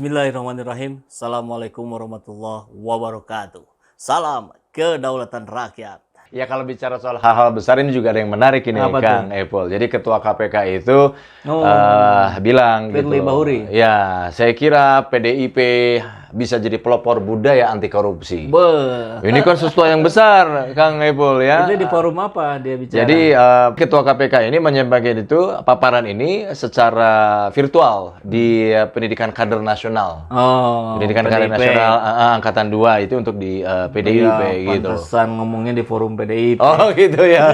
Bismillahirrahmanirrahim. Assalamualaikum warahmatullahi wabarakatuh. Salam kedaulatan rakyat. Ya kalau bicara soal hal-hal besar ini juga ada yang menarik ini Apa Kang Epul. Jadi Ketua KPK itu bilang Firly gitu. Bahuri. Ya, saya kira PDIP bisa jadi pelopor budaya anti korupsi. Ini kan sesuatu yang besar, Kang Epul ya. Itu di forum apa dia bicara? Jadi Ketua KPK ini menyampaikan itu paparan ini secara virtual di pendidikan kader nasional. Pendidikan kader PDIP. nasional angkatan 2 itu untuk di PDIP gitu. Pantesan ngomongnya di forum PDIP. Oh gitu ya.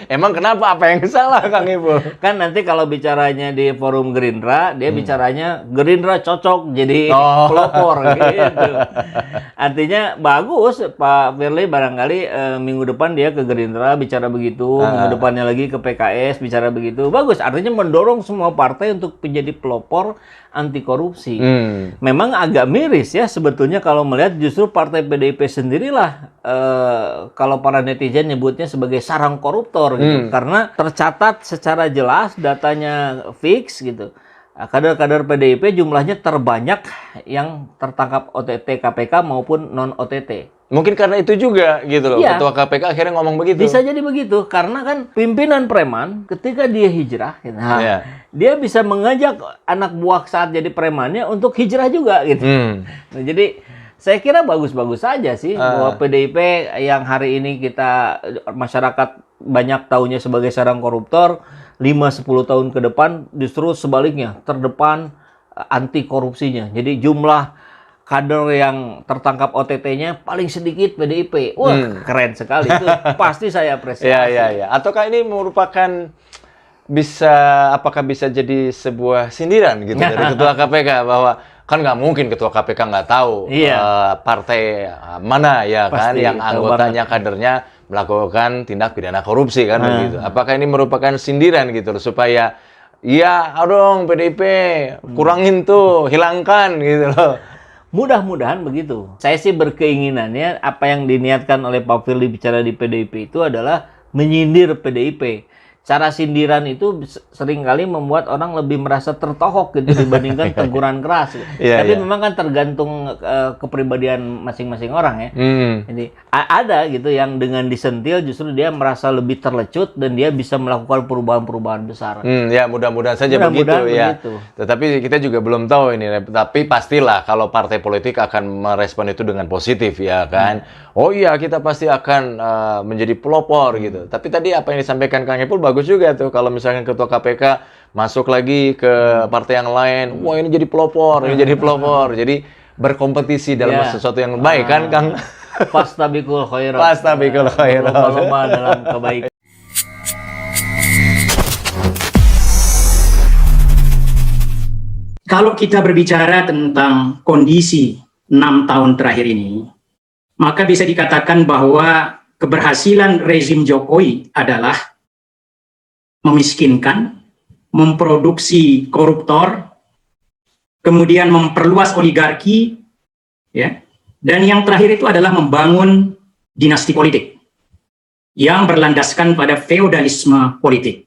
Emang kenapa? Apa yang salah Kang Ipul? Kan nanti kalau bicaranya di forum Gerindra, dia bicaranya Gerindra cocok jadi pelopor gitu. Artinya bagus Pak Firly barangkali minggu depan dia ke Gerindra bicara begitu, minggu depannya lagi ke PKS bicara begitu. Bagus, artinya mendorong semua partai untuk menjadi pelopor anti korupsi. Memang agak miris ya sebetulnya kalau melihat justru partai PDIP sendirilah kalau para netizen nyebutnya sebagai sarang koruptor gitu. Karena tercatat secara jelas datanya fix gitu. Kader-kader PDIP jumlahnya terbanyak yang tertangkap OTT KPK maupun non OTT. Mungkin karena itu juga gitu loh. Iya. Ketua KPK akhirnya ngomong begitu. Bisa jadi begitu karena kan pimpinan preman ketika dia hijrah gitu, dia bisa mengajak anak buah saat jadi premannya untuk hijrah juga gitu. Nah, jadi saya kira bagus-bagus saja sih bahwa PDIP yang hari ini kita masyarakat banyak taunya sebagai sarang koruptor, 5-10 tahun ke depan justru sebaliknya terdepan anti korupsinya. Jadi jumlah kader yang tertangkap OTT-nya paling sedikit PDIP. Wah, keren sekali itu. Pasti saya apresiasi. Iya. Ataukah ini merupakan apakah bisa jadi sebuah sindiran gitu dari Ketua KPK bahwa kan nggak mungkin Ketua KPK nggak tahu partai mana ya Pasti, kan yang anggotanya kadernya melakukan tindak pidana korupsi kan begitu. Apakah ini merupakan sindiran gitu loh supaya ya dong PDIP kurangin tuh, hilangkan gitu loh. Mudah-mudahan begitu. Saya sih berkeinginannya apa yang diniatkan oleh Pak Firly bicara di PDIP itu adalah menyindir PDIP. Cara sindiran itu seringkali membuat orang lebih merasa tertohok gitu dibandingkan teguran keras. Tapi memang kan tergantung kepribadian masing-masing orang ya. Jadi ada gitu yang dengan disentil justru dia merasa lebih terlecut dan dia bisa melakukan perubahan-perubahan besar. Ya mudah-mudahan saja begitu ya. Tetapi kita juga belum tahu ini. Tapi pastilah kalau partai politik akan merespon itu dengan positif ya kan. Oh iya kita pasti akan menjadi pelopor gitu. Tapi tadi apa yang disampaikan Kang Epul bagus juga tuh kalau misalkan Ketua KPK masuk lagi ke partai yang lain, wah ini jadi pelopor, jadi berkompetisi dalam sesuatu yang baik kan Kang? Fastabikul khairat. Fastabikul khairat. Berlomba-lomba dalam kebaikan. Kalau kita berbicara tentang kondisi 6 tahun terakhir ini, maka bisa dikatakan bahwa keberhasilan rezim Jokowi adalah memiskinkan, memproduksi koruptor, kemudian memperluas oligarki, ya, dan yang terakhir itu adalah membangun dinasti politik yang berlandaskan pada feodalisme politik.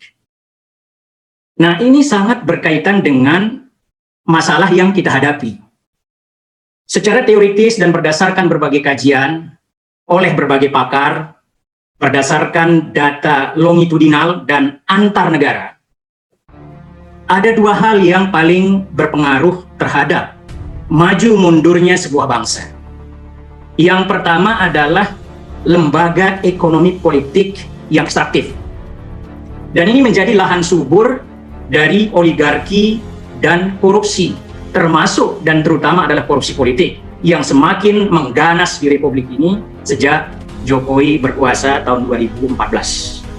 Nah, ini sangat berkaitan dengan masalah yang kita hadapi. Secara teoritis dan berdasarkan berbagai kajian oleh berbagai pakar, berdasarkan data longitudinal dan antar negara, ada dua hal yang paling berpengaruh terhadap maju mundurnya sebuah bangsa. Yang pertama adalah lembaga ekonomi politik yang aktif. Dan ini menjadi lahan subur dari oligarki dan korupsi, termasuk dan terutama adalah korupsi politik yang semakin mengganas di Republik ini sejak Jokowi berkuasa tahun 2014.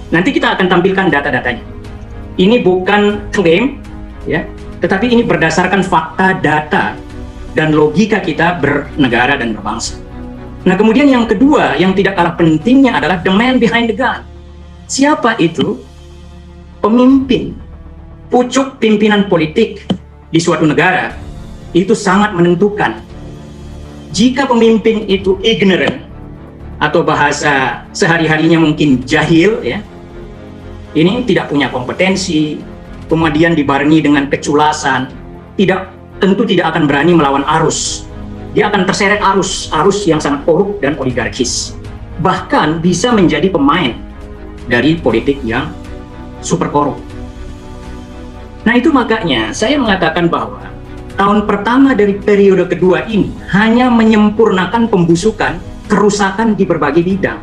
Nanti kita akan tampilkan data-datanya. Ini bukan klaim, ya, tetapi ini berdasarkan fakta, data, dan logika kita bernegara dan berbangsa. Nah, kemudian yang kedua, yang tidak kalah pentingnya adalah the man behind the gun. Siapa itu? Pemimpin. Pucuk pimpinan politik di suatu negara itu sangat menentukan. Jika pemimpin itu ignorant, atau bahasa sehari-harinya mungkin jahil, ya, ini tidak punya kompetensi, kemudian dibarengi dengan keculasan, tidak tentu tidak akan berani melawan arus. Dia akan terseret arus yang sangat korup dan oligarkis. Bahkan bisa menjadi pemain dari politik yang super korup. Nah, itu makanya saya mengatakan bahwa tahun pertama dari periode kedua ini hanya menyempurnakan pembusukan, kerusakan di berbagai bidang.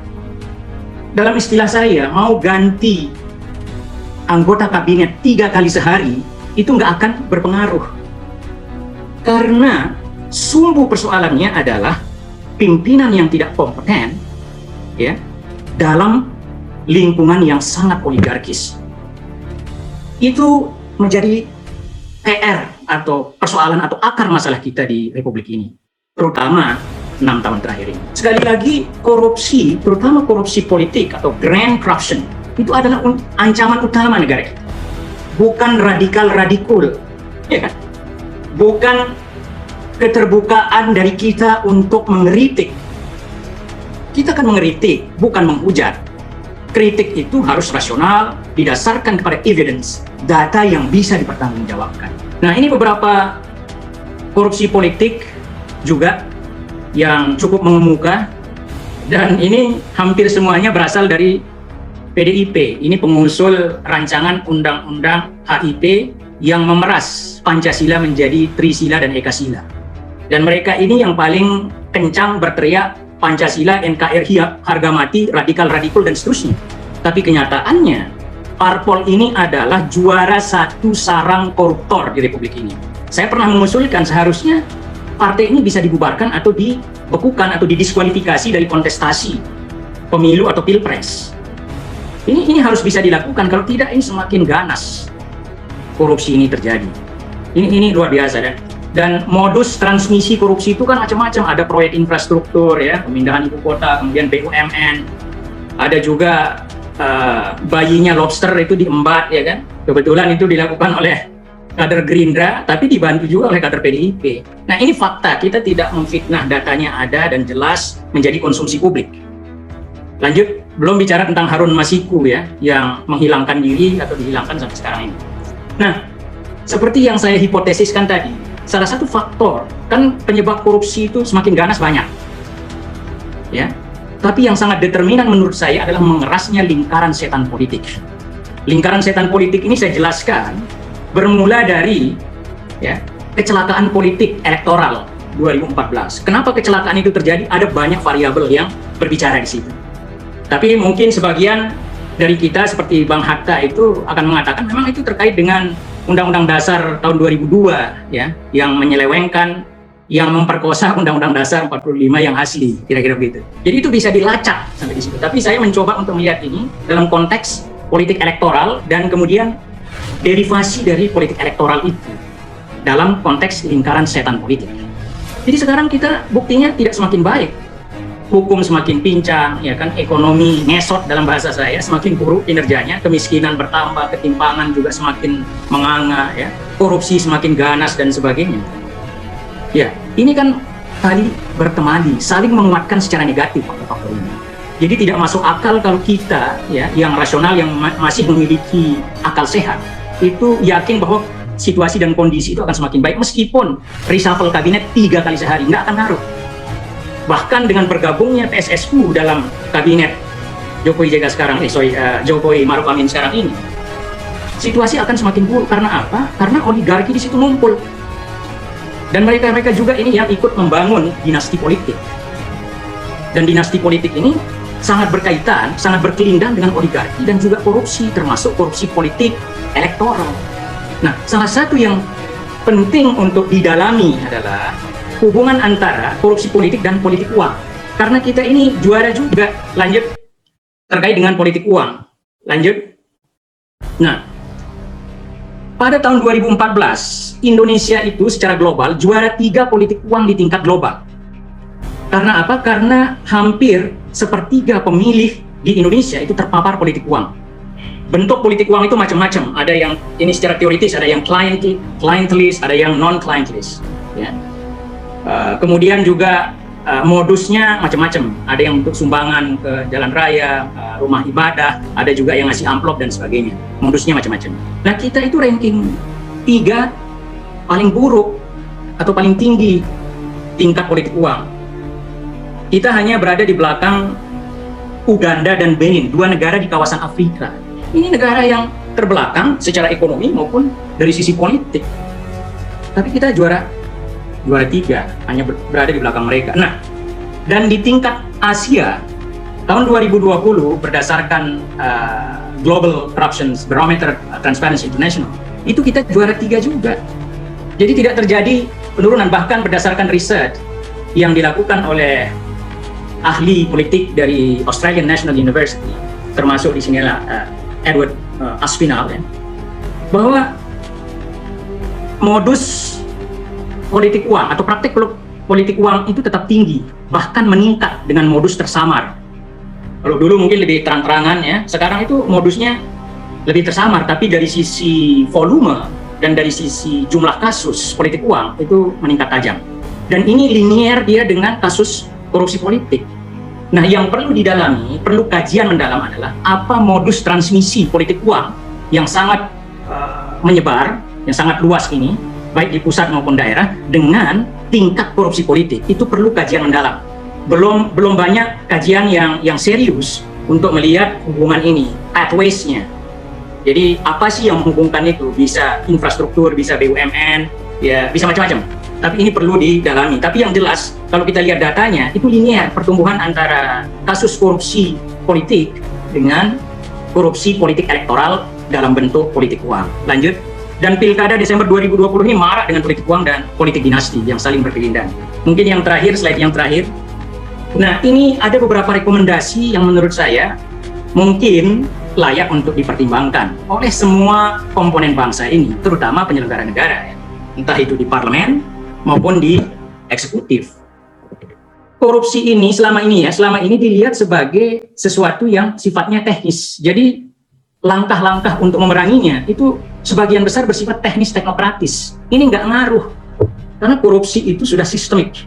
Dalam istilah saya, mau ganti anggota kabinet 3 kali sehari, itu nggak akan berpengaruh. Karena sumbu persoalannya adalah pimpinan yang tidak kompeten, ya, dalam lingkungan yang sangat oligarkis. Itu menjadi PR atau persoalan atau akar masalah kita di Republik ini, terutama 6 tahun terakhir ini. Sekali lagi, korupsi, terutama korupsi politik atau grand corruption, itu adalah ancaman utama negara kita. Bukan radikal-radikul, ya kan? Bukan keterbukaan dari kita untuk mengkritik. Kita akan mengkritik, bukan menghujat. Kritik itu harus rasional, didasarkan kepada evidence, data yang bisa dipertanggungjawabkan. Nah, ini beberapa korupsi politik juga yang cukup mengemuka, dan ini hampir semuanya berasal dari PDIP. Ini pengusul rancangan undang-undang HIP yang memeras Pancasila menjadi Trisila dan Ekasila. Dan mereka ini yang paling kencang berteriak Pancasila, NKRI, harga mati, radikal-radikul, dan seterusnya. Tapi kenyataannya, parpol ini adalah juara satu sarang koruptor di Republik ini. Saya pernah mengusulkan seharusnya partai ini bisa dibubarkan atau dibekukan atau didiskualifikasi dari kontestasi pemilu atau pilpres. Ini harus bisa dilakukan, kalau tidak ini semakin ganas korupsi ini terjadi. Ini luar biasa, dan modus transmisi korupsi itu kan macam-macam. Ada proyek infrastruktur, ya, pemindahan ibu kota, kemudian BUMN, ada juga bayinya lobster itu diembat, ya kan. Kebetulan itu dilakukan oleh kader Gerindra, tapi dibantu juga oleh kader PDIP. Nah, ini fakta, kita tidak memfitnah, datanya ada dan jelas menjadi konsumsi publik. Lanjut, belum bicara tentang Harun Masiku, ya, yang menghilangkan diri atau dihilangkan sampai sekarang ini. Nah, seperti yang saya hipotesiskan tadi, salah satu faktor kan penyebab korupsi itu semakin ganas banyak, ya. Tapi yang sangat determinan menurut saya adalah mengerasnya lingkaran setan politik. Lingkaran setan politik ini saya jelaskan bermula dari, ya, kecelakaan politik elektoral 2014. Kenapa kecelakaan itu terjadi? Ada banyak variabel yang berbicara di situ. Tapi mungkin sebagian dari kita seperti Bang Hatta itu akan mengatakan memang itu terkait dengan Undang-Undang Dasar tahun 2002, ya, yang menyelewengkan, yang memperkosa Undang-Undang Dasar 45 yang asli, kira-kira begitu. Jadi itu bisa dilacak sampai di situ. Tapi saya mencoba untuk melihat ini dalam konteks politik elektoral dan kemudian derivasi dari politik elektoral itu dalam konteks lingkaran setan politik. Jadi sekarang kita buktinya tidak semakin baik. Hukum semakin pincang, ya kan, ekonomi ngesot dalam bahasa saya, semakin buruk kinerjanya, kemiskinan bertambah, ketimpangan juga semakin menganga, ya, korupsi semakin ganas dan sebagainya. Ya, ini kan tali bertemali, saling menguatkan secara negatif faktor-faktor ini. Jadi tidak masuk akal kalau kita, ya, yang rasional, yang masih memiliki akal sehat, itu yakin bahwa situasi dan kondisi itu akan semakin baik meskipun reshuffle kabinet 3 kali sehari, nggak akan ngaruh. Bahkan dengan bergabungnya PSSU dalam kabinet Jokowi JK sekarang, Jokowi Maruf Amin sekarang ini, situasi akan semakin buruk. Karena apa? Karena oligarki di situ ngumpul. Dan mereka juga ini yang ikut membangun dinasti politik. Dan dinasti politik ini sangat berkaitan, sangat berkelindang dengan oligarki dan juga korupsi, termasuk korupsi politik elektoral. Nah, salah satu yang penting untuk didalami adalah hubungan antara korupsi politik dan politik uang. Karena kita ini juara juga, lanjut, terkait dengan politik uang. Lanjut. Nah, pada tahun 2014, Indonesia itu secara global juara 3 politik uang di tingkat global. Karena apa? Karena hampir sepertiga pemilih di Indonesia itu terpapar politik uang. Bentuk politik uang itu macam-macam. Ada yang ini secara teoritis, ada yang clientelis, ada yang non-clientelis. Ya. Kemudian juga modusnya macam-macam. Ada yang untuk sumbangan ke jalan raya, rumah ibadah, ada juga yang ngasih amplop dan sebagainya. Modusnya macam-macam. Nah, kita itu ranking 3 paling buruk atau paling tinggi tingkat politik uang. Kita hanya berada di belakang Uganda dan Benin, 2 negara di kawasan Afrika. Ini negara yang terbelakang secara ekonomi maupun dari sisi politik. Tapi kita juara 3, hanya berada di belakang mereka. Nah, dan di tingkat Asia, tahun 2020 berdasarkan Global Corruption Barometer Transparency International, itu kita juara 3 juga. Jadi tidak terjadi penurunan, bahkan berdasarkan riset yang dilakukan oleh ahli politik dari Australian National University, termasuk di sinilah Edward Aspinall, ya, bahwa modus politik uang atau praktik politik uang itu tetap tinggi, bahkan meningkat dengan modus tersamar. Kalau dulu mungkin lebih terang-terangan, ya, sekarang itu modusnya lebih tersamar, tapi dari sisi volume dan dari sisi jumlah kasus politik uang itu meningkat tajam. Dan ini linier dia dengan kasus korupsi politik. Nah, yang perlu didalami, perlu kajian mendalam adalah apa modus transmisi politik uang yang sangat menyebar, yang sangat luas ini, baik di pusat maupun daerah, dengan tingkat korupsi politik. Itu perlu kajian mendalam. Belum banyak kajian yang serius untuk melihat hubungan ini, pathways-nya. Jadi apa sih yang menghubungkan itu? Bisa infrastruktur, bisa BUMN, ya bisa macam-macam. Tapi ini perlu didalami. Tapi yang jelas, kalau kita lihat datanya, itu linear pertumbuhan antara kasus korupsi politik dengan korupsi politik elektoral dalam bentuk politik uang. Lanjut. Dan pilkada Desember 2020 ini marak dengan politik uang dan politik dinasti yang saling berkelindan. Mungkin yang terakhir, slide yang terakhir. Nah, ini ada beberapa rekomendasi yang menurut saya mungkin layak untuk dipertimbangkan oleh semua komponen bangsa ini, terutama penyelenggara negara, ya. Entah itu di parlemen maupun di eksekutif. Korupsi ini selama ini dilihat sebagai sesuatu yang sifatnya teknis. Jadi langkah-langkah untuk memeranginya itu sebagian besar bersifat teknis teknokratis. Ini nggak ngaruh, karena korupsi itu sudah sistemik,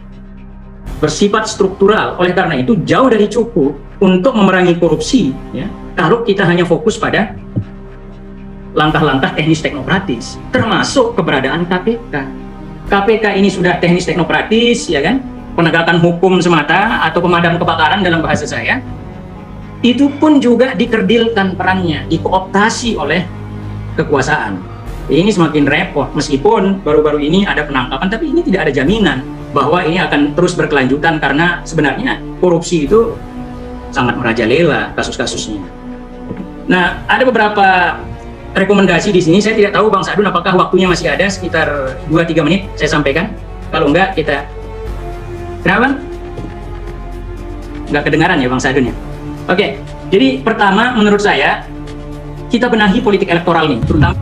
bersifat struktural. Oleh karena itu jauh dari cukup untuk memerangi korupsi, ya, kalau kita hanya fokus pada langkah-langkah teknis teknokratis, termasuk keberadaan KPK. KPK ini sudah teknis teknokratis, ya kan, penegakan hukum semata atau pemadam kebakaran dalam bahasa saya. Itu pun juga dikerdilkan perannya, dikooptasi oleh kekuasaan. Ini semakin repot, meskipun baru-baru ini ada penangkapan, tapi ini tidak ada jaminan bahwa ini akan terus berkelanjutan, karena sebenarnya korupsi itu sangat merajalela kasus-kasusnya. Nah, ada beberapa rekomendasi di sini. Saya tidak tahu Bang Sadun apakah waktunya masih ada, sekitar 2-3 menit saya sampaikan. Kalau enggak, kita... Kenapa? Enggak kedengaran ya Bang Sadun ya? Oke, jadi pertama menurut saya kita benahi politik elektoral nih, terutama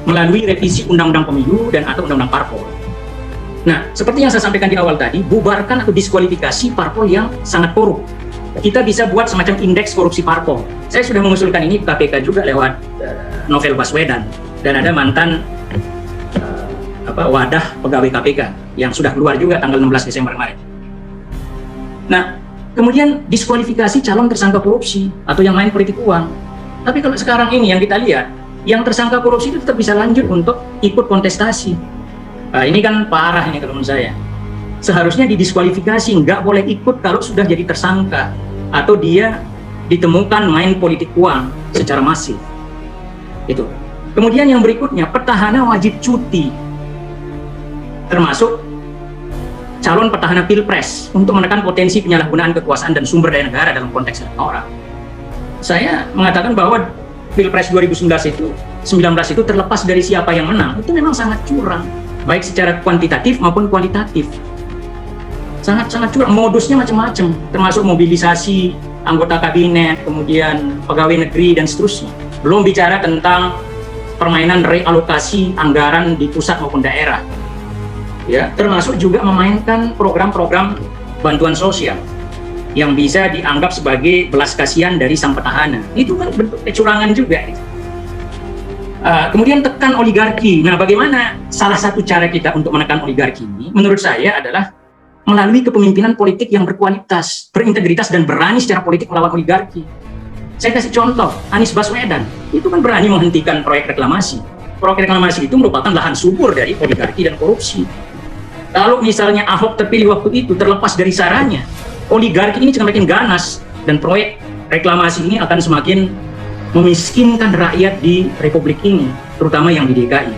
melalui revisi Undang-Undang Pemilu dan atau Undang-Undang Parpol. Nah, seperti yang saya sampaikan di awal tadi, bubarkan atau diskualifikasi parpol yang sangat korup. Kita bisa buat semacam indeks korupsi parpol. Saya sudah mengusulkan ini ke KPK juga lewat Novel Baswedan, dan ada mantan wadah pegawai KPK yang sudah keluar juga tanggal 16 Desember kemarin. Nah, kemudian diskualifikasi calon tersangka korupsi atau yang lain politik uang. Tapi kalau sekarang ini yang kita lihat, yang tersangka korupsi itu tetap bisa lanjut untuk ikut kontestasi. Nah, ini kan parah ini kalau menurut saya. Seharusnya didiskualifikasi, nggak boleh ikut kalau sudah jadi tersangka atau dia ditemukan main politik uang secara masif. Itu. Kemudian yang berikutnya, petahana wajib cuti, termasuk calon petahana pilpres, untuk menekan potensi penyalahgunaan kekuasaan dan sumber daya negara dalam konteks elektoral. Saya mengatakan bahwa pilpres 2019 itu terlepas dari siapa yang menang, itu memang sangat curang, baik secara kuantitatif maupun kualitatif. Sangat-sangat curang, modusnya macam-macam, termasuk mobilisasi anggota kabinet, kemudian pegawai negeri dan seterusnya. Belum bicara tentang permainan realokasi anggaran di pusat maupun daerah. Ya, termasuk juga memainkan program-program bantuan sosial yang bisa dianggap sebagai belas kasihan dari sang petahana. Itu kan bentuk kecurangan juga. Kemudian tekan oligarki. Nah, bagaimana salah satu cara kita untuk menekan oligarki ini, menurut saya adalah melalui kepemimpinan politik yang berkualitas, berintegritas, dan berani secara politik melawan oligarki. Saya kasih contoh, Anies Baswedan itu kan berani menghentikan proyek reklamasi. proyek reklamasi itu merupakan lahan subur dari oligarki dan korupsi. Kalau misalnya Ahok terpilih waktu itu, terlepas dari saranya, oligarki ini semakin ganas dan proyek reklamasi ini akan semakin memiskinkan rakyat di Republik ini, terutama yang di DKI.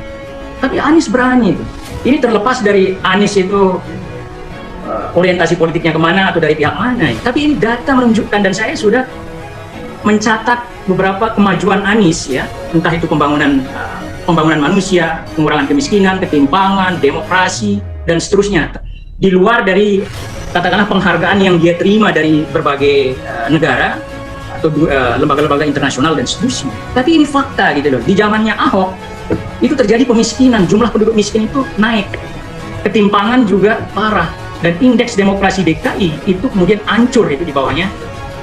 Tapi Anies berani itu. Ini terlepas dari Anies itu orientasi politiknya kemana atau dari pihak mana. Tapi ini data menunjukkan, dan saya sudah mencatat beberapa kemajuan Anies ya, entah itu pembangunan manusia, pengurangan kemiskinan, ketimpangan, demokrasi, dan seterusnya. Di luar dari katakanlah penghargaan yang dia terima dari berbagai negara atau lembaga-lembaga internasional dan seterusnya. Tapi ini fakta gitu loh. Di zamannya Ahok itu terjadi pemiskinan, jumlah penduduk miskin itu naik, ketimpangan juga parah, dan indeks demokrasi DKI itu kemudian hancur itu di bawahnya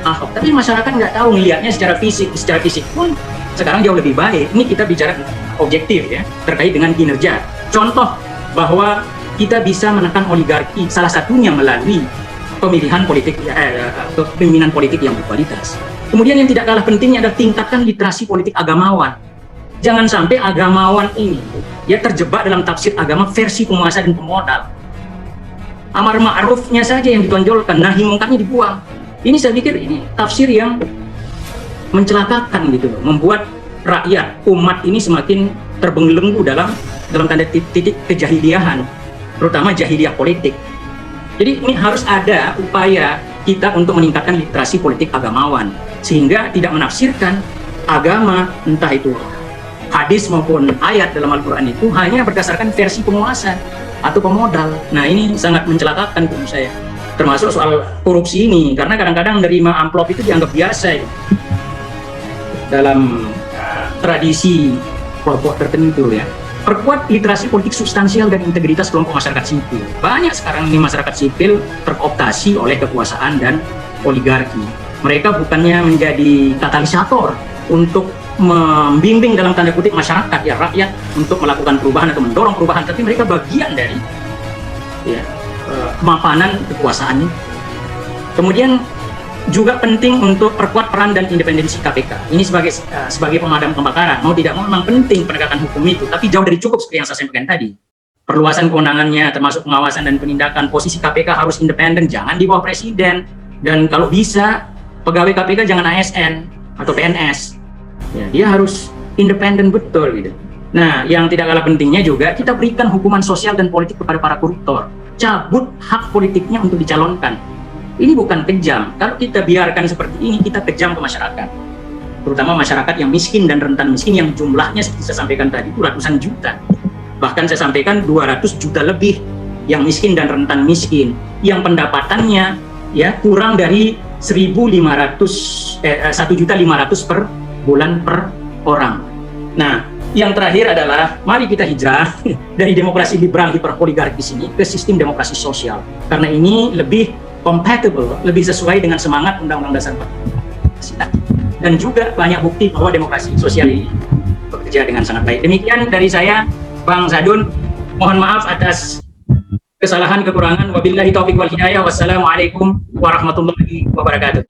Ahok. Tapi masyarakat nggak tahu ngelihatnya secara fisik pun sekarang jauh lebih baik. Ini kita bicara objektif ya, terkait dengan kinerja. Contoh bahwa kita bisa menekan oligarki salah satunya melalui pemilihan politik pemimpinan politik yang berkualitas. Kemudian yang tidak kalah pentingnya adalah tingkatkan literasi politik agamawan. Jangan sampai agamawan ini ya terjebak dalam tafsir agama versi penguasa dan pemodal. Amar ma'rufnya saja yang ditonjolkan, nahi mungkarnya dibuang. Ini saya pikir ini tafsir yang mencelakakan gitu loh, membuat rakyat umat ini semakin terbelenggu dalam tanda titik kejahiliahan, terutama jahiliyah politik. Jadi ini harus ada upaya kita untuk meningkatkan literasi politik agamawan, sehingga tidak menafsirkan agama, entah itu hadis maupun ayat dalam Al-Quran itu hanya berdasarkan versi penguasa atau pemodal. Nah ini sangat mencelakakan menurut saya, termasuk soal korupsi ini, karena kadang-kadang menerima amplop itu dianggap biasa ya, dalam tradisi kelompok tertentu ya. Perkuat literasi politik substansial dan integritas kelompok masyarakat sipil. Banyak sekarang ini masyarakat sipil terkooptasi oleh kekuasaan dan oligarki. Mereka bukannya menjadi katalisator untuk membimbing dalam tanda kutip masyarakat ya, rakyat untuk melakukan perubahan atau mendorong perubahan, tapi mereka bagian dari ya, kemapanan kekuasaan. Kemudian juga penting untuk perkuat peran dan independensi KPK. Ini sebagai pemadam kebakaran. Mau tidak mau memang penting penegakan hukum itu, tapi jauh dari cukup seperti yang saya sampaikan tadi. Perluasan kewenangannya termasuk pengawasan dan penindakan. Posisi KPK harus independen, jangan di bawah presiden. Dan kalau bisa pegawai KPK jangan ASN atau PNS. Ya, dia harus independen betul gitu. Nah, yang tidak kalah pentingnya juga kita berikan hukuman sosial dan politik kepada para koruptor. Cabut hak politiknya untuk dicalonkan. Ini bukan kejam. Kalau kita biarkan seperti ini, kita kejam ke masyarakat. Terutama masyarakat yang miskin dan rentan miskin, yang jumlahnya seperti saya sampaikan tadi itu ratusan juta. Bahkan saya sampaikan 200 juta lebih yang miskin dan rentan miskin, yang pendapatannya ya kurang dari 1.500 per bulan per orang. Nah, yang terakhir adalah mari kita hijrah dari demokrasi liberal hiperoligarkis ini ke sistem demokrasi sosial. Karena ini lebih compatible, lebih sesuai dengan semangat Undang-Undang Dasar 45. Dan juga banyak bukti bahwa demokrasi sosial ini bekerja dengan sangat baik. Demikian dari saya, Bang Sadun. Mohon maaf atas kesalahan, kekurangan. Wabillahi taufiq wal hidayah. Wassalamualaikum warahmatullahi wabarakatuh.